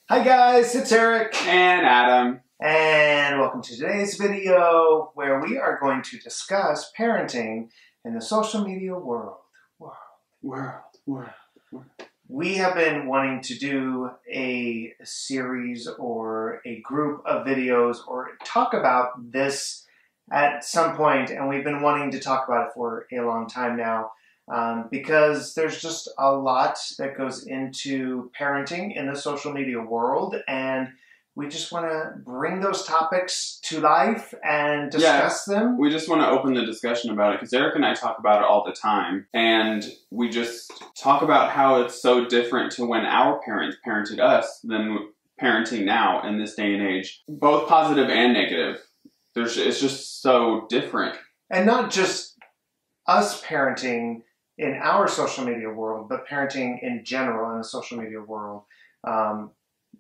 Hi guys, it's Eric. And Adam. And welcome to today's video where we are going to discuss parenting in the social media world. We have been wanting to do a series or a group of videos or talk about this at some point, and we've been wanting to talk about it for a long time now. Because there's just a lot that goes into parenting in the social media world, and we just want to bring those topics to life and discuss them. We just want to open the discussion about it because Eric and I talk about it all the time, and we just talk about how it's so different to when our parents parented us than parenting now in this day and age. Both positive and negative. It's just so different. And not just us parenting in our social media world, but parenting in general in the social media world.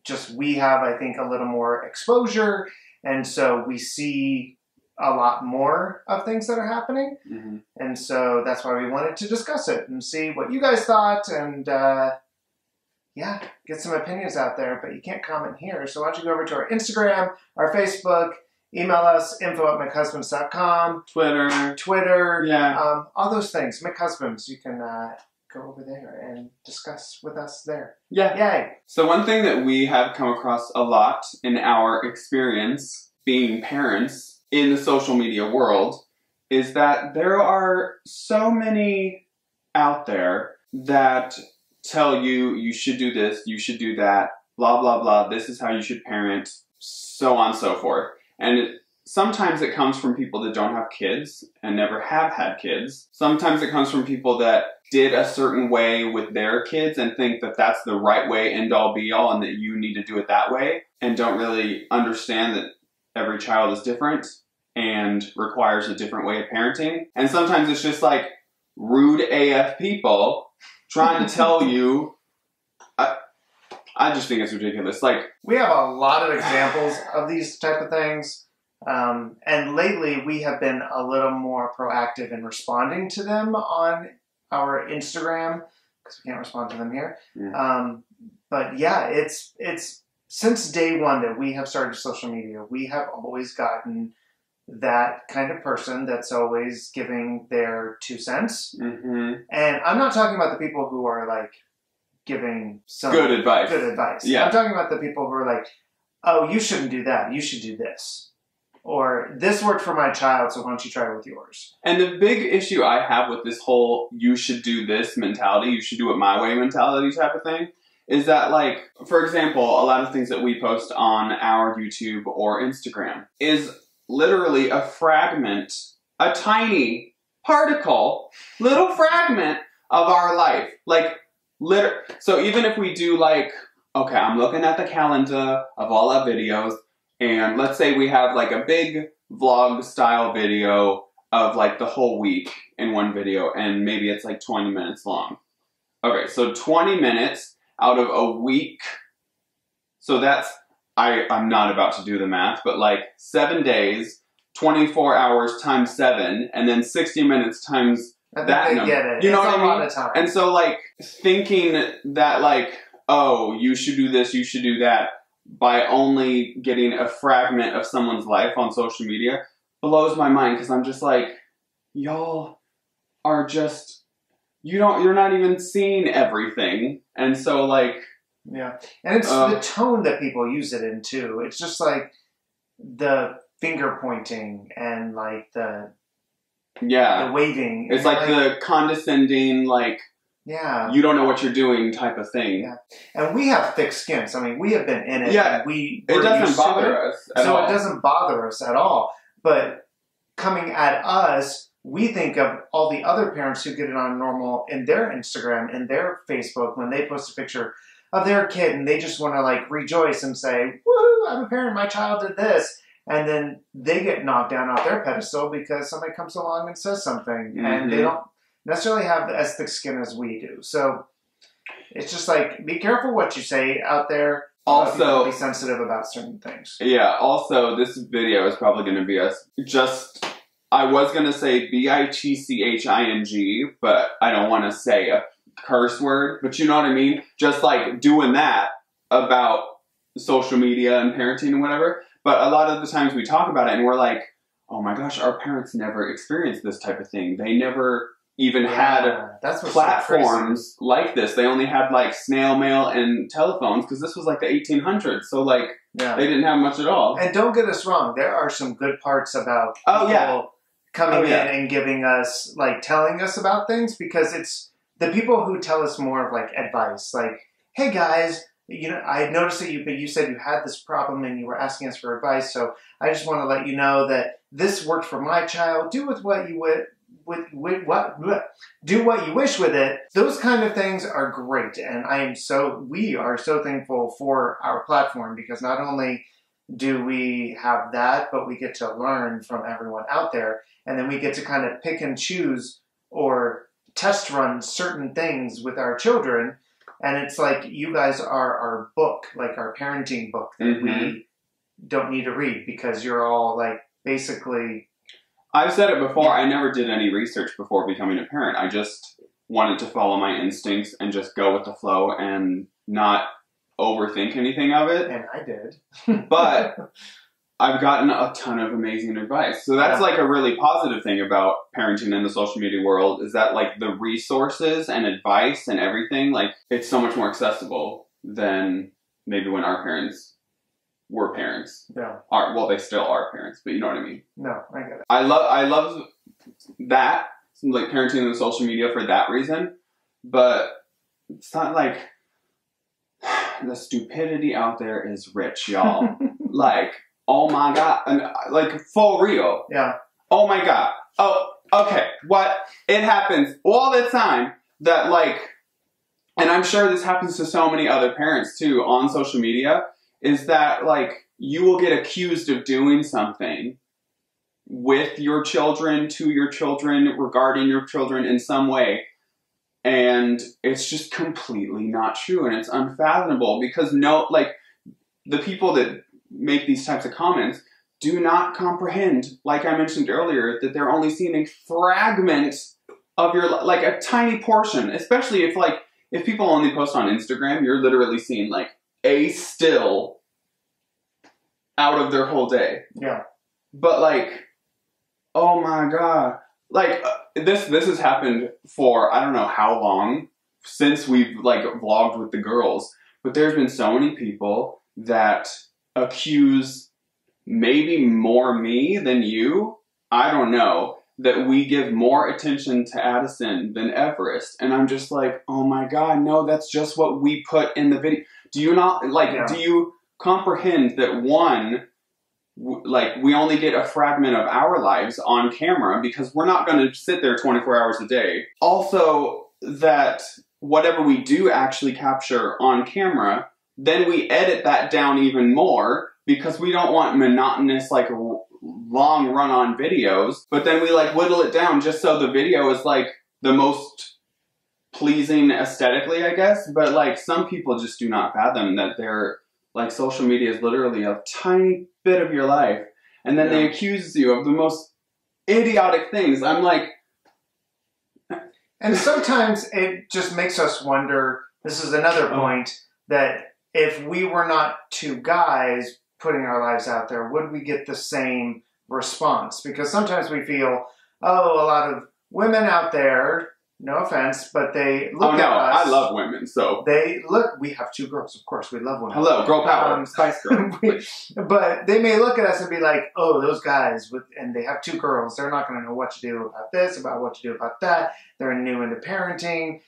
Just we have, I think, a little more exposure, and so we see a lot more of things that are happening. Mm-hmm. And so that's why we wanted to discuss it and see what you guys thought, and yeah, get some opinions out there. But you can't comment here, so why don't you go over to our Instagram, our Facebook, email us, info@mchusbands.com. Twitter. Yeah. All those things. McHusbands. You can go over there and discuss with us there. Yeah. Yay. So one thing that we have come across a lot in our experience being parents in the social media world is that there are so many out there that tell you, you should do this, you should do that, blah, blah, blah, this is how you should parent, so on and so forth. And sometimes it comes from people that don't have kids and never have had kids. Sometimes it comes from people that did a certain way with their kids and think that that's the right way, end all be all, and that you need to do it that way, and don't really understand that every child is different and requires a different way of parenting. And sometimes it's just like rude AF people trying to tell you, I just think it's ridiculous. Like, we have a lot of examples of these type of things. And lately we have been a little more proactive in responding to them on our Instagram because we can't respond to them here. Yeah. But yeah, it's since day one that we have started social media, we have always gotten that kind of person that's always giving their 2 cents. Mm-hmm. And I'm not talking about the people who are like giving some good advice. Yeah. I'm talking about the people who are like, oh, you shouldn't do that. You should do this. Or this worked for my child, so why don't you try it with yours? And the big issue I have with this whole you should do this mentality, you should do it my way mentality type of thing, is that, like, for example, a lot of things that we post on our YouTube or Instagram is literally a fragment, a tiny particle, little fragment of our life. Like, so even if we do, like, okay, I'm looking at the calendar of all our videos, and let's say we have like a big vlog style video of like the whole week in one video, and maybe it's like 20 minutes long. Okay, so 20 minutes out of a week. So that's, I'm not about to do the math, but like 7 days, 24 hours times 7, and then 60 minutes times that number. Get it. You know it's what I mean? A lot of time. And so like thinking that like, oh, you should do this, you should do that, by only getting a fragment of someone's life on social media blows my mind, because I'm just like, y'all are just, you're not even seeing everything. And so like, yeah. And it's the tone that people use it in too. It's just like the finger pointing and like the waving. It's like the condescending, like, yeah, you don't know what you're doing type of thing. Yeah. And we have thick skins. I mean, we have been in it. Yeah, and it doesn't bother us at all. So it doesn't bother us at all. But coming at us, we think of all the other parents who get it on normal in their Instagram, in their Facebook, when they post a picture of their kid and they just want to like rejoice and say, woo, I'm a parent, my child did this. And then they get knocked down off their pedestal because somebody comes along and says something, mm-hmm. and they don't necessarily have as thick skin as we do. So it's just like, be careful what you say out there. Also, be sensitive about certain things. Yeah, also, this video is probably going to be us just, I was going to say bitching, but I don't want to say a curse word, but you know what I mean? Just like doing that about social media and parenting and whatever. But a lot of the times we talk about it and we're like, oh my gosh, our parents never experienced this type of thing. They never even had platforms like this. They only had like snail mail and telephones because this was like the 1800s. So like they didn't have much at all. And don't get us wrong, there are some good parts about people coming in and giving us, like, telling us about things, because it's the people who tell us more of like advice, like, hey guys, you know, I noticed that you said you had this problem and you were asking us for advice, so I just want to let you know that this worked for my child. Do with what you do what you wish with it. Those kind of things are great, and we are so thankful for our platform, because not only do we have that, but we get to learn from everyone out there, and then we get to kind of pick and choose or test run certain things with our children. And it's like, you guys are our book, like our parenting book that we don't need to read, because you're all like basically... I've said it before, I never did any research before becoming a parent. I just wanted to follow my instincts and just go with the flow and not overthink anything of it. And I did. But I've gotten a ton of amazing advice. So that's like a really positive thing about parenting in the social media world, is that like the resources and advice and everything, like it's so much more accessible than maybe when our parents were parents. Yeah. Well, they still are parents, but you know what I mean. No, I get it. I love that, like parenting in the social media for that reason, but it's not like the stupidity out there is rich, y'all. Like, oh my God. And like, for real. Yeah. Oh my God. Oh, okay. What? It happens all the time that like, and I'm sure this happens to so many other parents too on social media, is that like, you will get accused of doing something with your children, to your children, regarding your children in some way. And it's just completely not true. And it's unfathomable, because the people that make these types of comments do not comprehend, like I mentioned earlier, that they're only seeing a fragment of your, like a tiny portion, especially if people only post on Instagram, you're literally seeing like a still out of their whole day. Yeah. But like, oh my God, like this has happened for, I don't know how long since we've like vlogged with the girls, but there's been so many people that accuse maybe more me than you, I don't know, that we give more attention to Addison than Everest. And I'm just like, oh my God, no, that's just what we put in the video. Do you not, like, do you comprehend that one, like, we only get a fragment of our lives on camera, because we're not going to sit there 24 hours a day. Also, that whatever we do actually capture on camera, then we edit that down even more, because we don't want monotonous, like, long run-on videos. But then we, like, whittle it down just so the video is, like, the most pleasing aesthetically, I guess. But, like, some people just do not fathom that they're, like, social media is literally a tiny bit of your life. And then they accuse you of the most idiotic things. I'm like... And sometimes it just makes us wonder, this is another point, that if we were not two guys putting our lives out there, would we get the same response? Because sometimes we feel, oh, a lot of women out there, no offense, but they look at us. I love women, so. We have two girls, of course, we love women. Hello, girl power, Spice Girl. But they may look at us and be like, oh, those guys, and they have two girls, they're not going to know what to do about this, about what to do about that. They're new into parenting.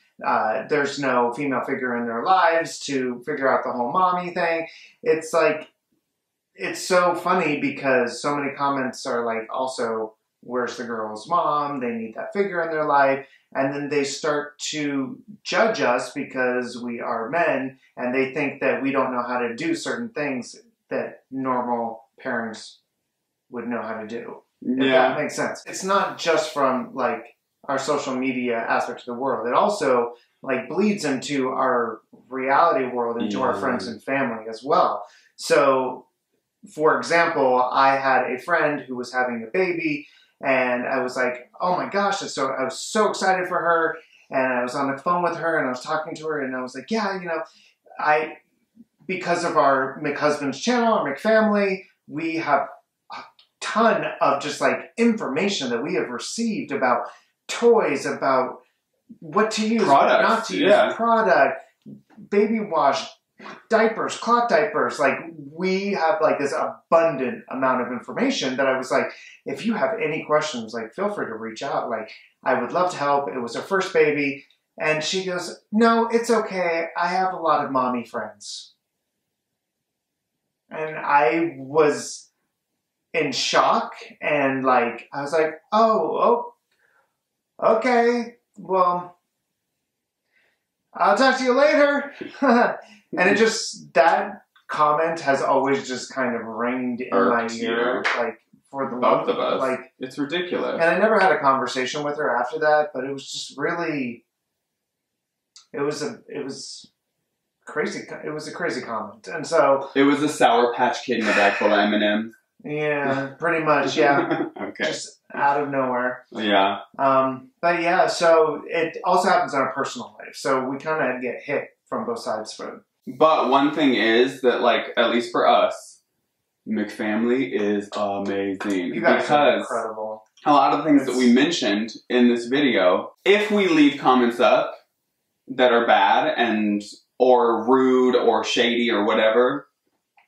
There's no female figure in their lives to figure out the whole mommy thing. It's like, it's so funny, because so many comments are like, also, where's the girl's mom? They need that figure in their life. And then they start to judge us because we are men, and they think that we don't know how to do certain things that normal parents would know how to do. If that makes sense. It's not just from like our social media aspect of the world. It also like bleeds into our reality world, into our friends and family as well. So, for example, I had a friend who was having a baby, and I was like, oh my gosh, I was so excited for her, and I was on the phone with her, and I was talking to her, and I was like, yeah, you know, because of our McHusbands channel, our McFamily, we have a ton of just like information that we have received about toys, about what to use, what not to use, product, baby wash, diapers, cloth diapers. Like, we have like this abundant amount of information that I was like, if you have any questions, like, feel free to reach out. Like, I would love to help. It was her first baby. And she goes, no, it's okay. I have a lot of mommy friends. And I was in shock. And like, I was like, oh, okay. Well, I'll talk to you later. And it just, that comment has always just kind of ringed in my ear. Like, for the both of us. Like, it's ridiculous. And I never had a conversation with her after that, but it was just really, it was crazy. It was a crazy comment. And so it was a Sour Patch Kid in the back full of M&Ms. Yeah, pretty much. Yeah. Okay. Just out of nowhere. Yeah. But yeah, so it also happens in our personal life. So we kind of get hit from both sides for it. But one thing is that, like, at least for us, McFamily is amazing. You guys are incredible. A lot of the things that we mentioned in this video, if we leave comments up that are bad and or rude or shady or whatever,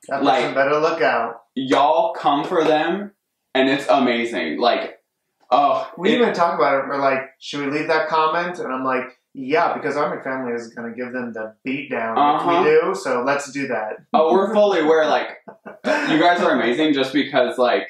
that person better look out. Y'all come for them, and it's amazing. Like, we even talk about it. We're like, should we leave that comment? And I'm like, yeah, because our McFamily is going to give them the beat down if we do, so let's do that. Oh, we're fully aware, like, you guys are amazing just because, like,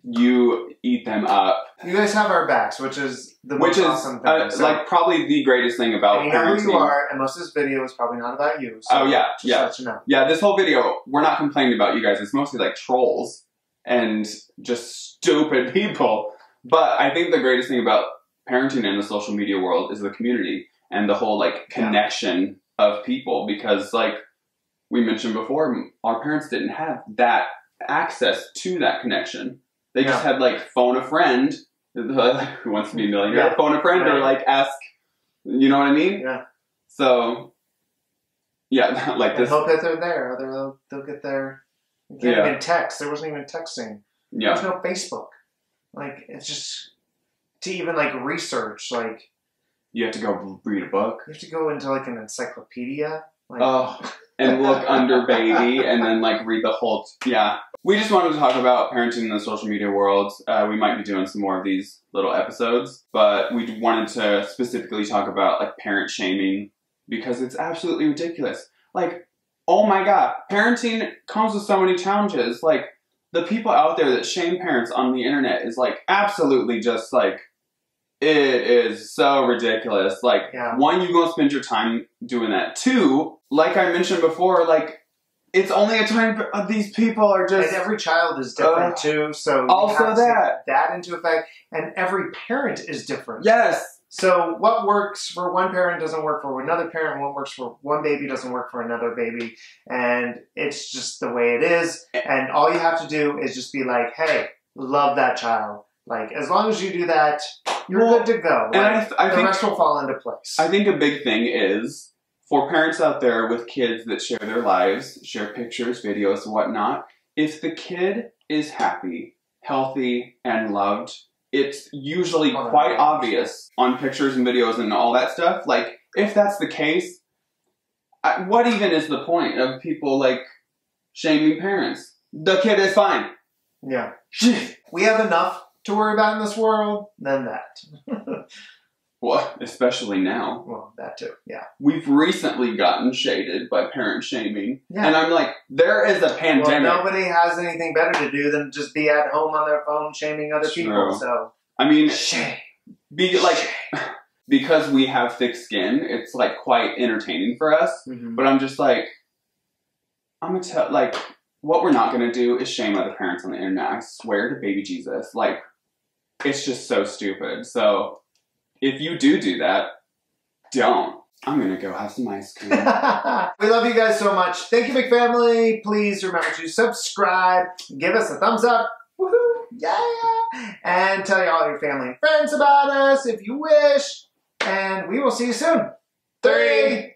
you eat them up. You guys have our backs, which is the most awesome thing. So, like, probably the greatest thing about you know who you are, and most of this video is probably not about you. So just let you know. Yeah, this whole video, we're not complaining about you guys. It's mostly, like, trolls and just stupid people. But I think the greatest thing about parenting in the social media world is the community and the whole, like, connection of people. Because, like we mentioned before, our parents didn't have that access to that connection. They just had, like, phone a friend, who wants to be a millionaire, phone a friend, or, like, ask, you know what I mean? Yeah. So, yeah, like this. Hope that they're there, or they'll get there. You can't even text. There wasn't even texting. Yeah. There's no Facebook. Like, it's just, to even, like, research, like. You have to go read a book. You have to go into, like, an encyclopedia. Like, and look under baby, and then, like, read the whole, We just wanted to talk about parenting in the social media world. We might be doing some more of these little episodes, but we wanted to specifically talk about, like, parent shaming, because it's absolutely ridiculous. Like, oh my god, parenting comes with so many challenges. Like, the people out there that shame parents on the internet is, like, absolutely just, like, it is so ridiculous. Like, one, you gonna spend your time doing that. Two, like I mentioned before, like, it's only a time these people are just... And every child is different, too, so you also have to take that into effect. And every parent is different. Yes. So what works for one parent doesn't work for another parent. What works for one baby doesn't work for another baby. And it's just the way it is. And all you have to do is just be like, hey, love that child. Like, as long as you do that, you're good to go. Like, and I think the rest will fall into place. I think a big thing is, for parents out there with kids that share their lives, share pictures, videos, and whatnot, if the kid is happy, healthy, and loved, it's usually quite obvious on pictures and videos and all that stuff. Like, if that's the case, what even is the point of people, like, shaming parents? The kid is fine. Yeah. We have enough to worry about in this world than that. Well, especially now. Well, that too, yeah. We've recently gotten shaded by parent shaming. Yeah. And I'm like, there is a pandemic. Well, nobody has anything better to do than just be at home on their phone shaming other people. So, I mean, shame. Because we have thick skin, it's, like, quite entertaining for us. Mm-hmm. But I'm just like, I'm going to tell, like, what we're not going to do is shame other parents on the internet. I swear to baby Jesus. Like, it's just so stupid. So, if you do that, don't. I'm going to go have some ice cream. We love you guys so much. Thank you, McFamily. Please remember to subscribe. Give us a thumbs up. Woohoo! Yeah! And tell all your family and friends about us if you wish. And we will see you soon. 3,